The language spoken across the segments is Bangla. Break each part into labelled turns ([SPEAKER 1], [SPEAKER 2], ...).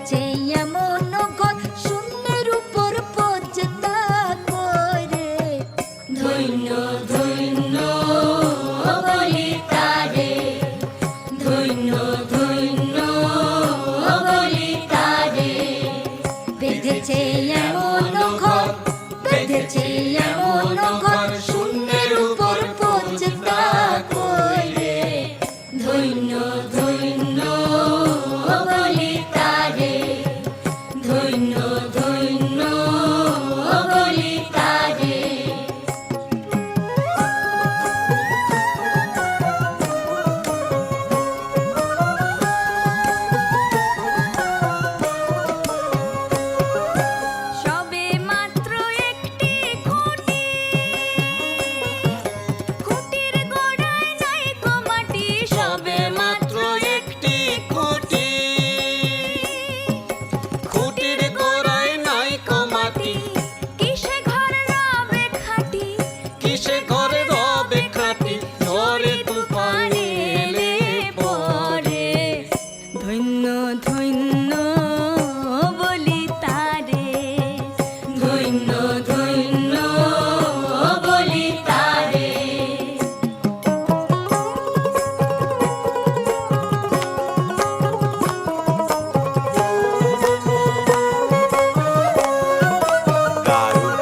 [SPEAKER 1] বেঁধেছে এমন ঘর শূন্যের উপর পচতা করে। ধন্য ধন্য বলি তারে, ধন্য ধন্য বলি তারে। বেঁধেছে এমন ঘর, বেঁধেছে এমন ঘর শূন্যের উপর পচতা করে। ধন্য ধন্য বলি তারে, ধন্য ধন্য বলি তারে। সবে মাত্র একটি খুঁটি, খুঁটির গোড়ায় নাই কো মাটি। সবে মাত্র একটি
[SPEAKER 2] খুঁটি, খুঁটির গোড়ায় নাই কমাটি।
[SPEAKER 1] কিসে ঘর রবে খাটি,
[SPEAKER 2] কিসে ঘরে রবে খাটি, ঝড়ে তুফানে এলে
[SPEAKER 1] পরে। ধন্য ধন্য বলি তারে, ধন্য ধন্য বলি তারে।
[SPEAKER 2] দারুণ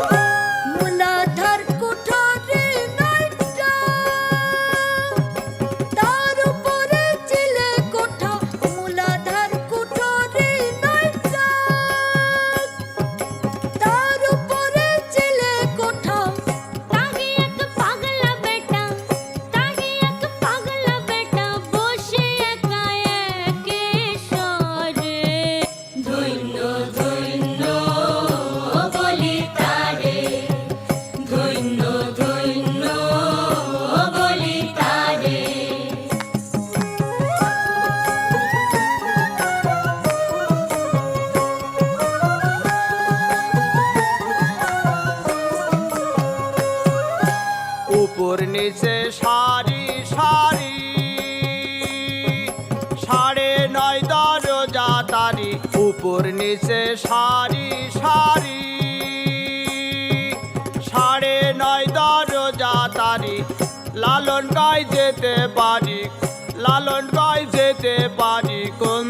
[SPEAKER 1] মূলাধার কুঠরি নয়টা, তার উপরে চিলে কোঠা। মূলাধার কুঠরি নয়টা, তার উপরে চিলে কোঠা। তাহি এক পাগলা বেটা, তাহি এক পাগলা বেটা বসে একা একে সরে। ধন্য ধন্য বলি তারে, ধন্য ধন্য বলি তারে।
[SPEAKER 2] উপর নিচে সারি সারি, 9.5 দরজা তারি। উপর নিচে সারি সারি, 9.5 দরজা তারি। লালন গাই যেতে পারি, লালন গাই যেতে পারি কোন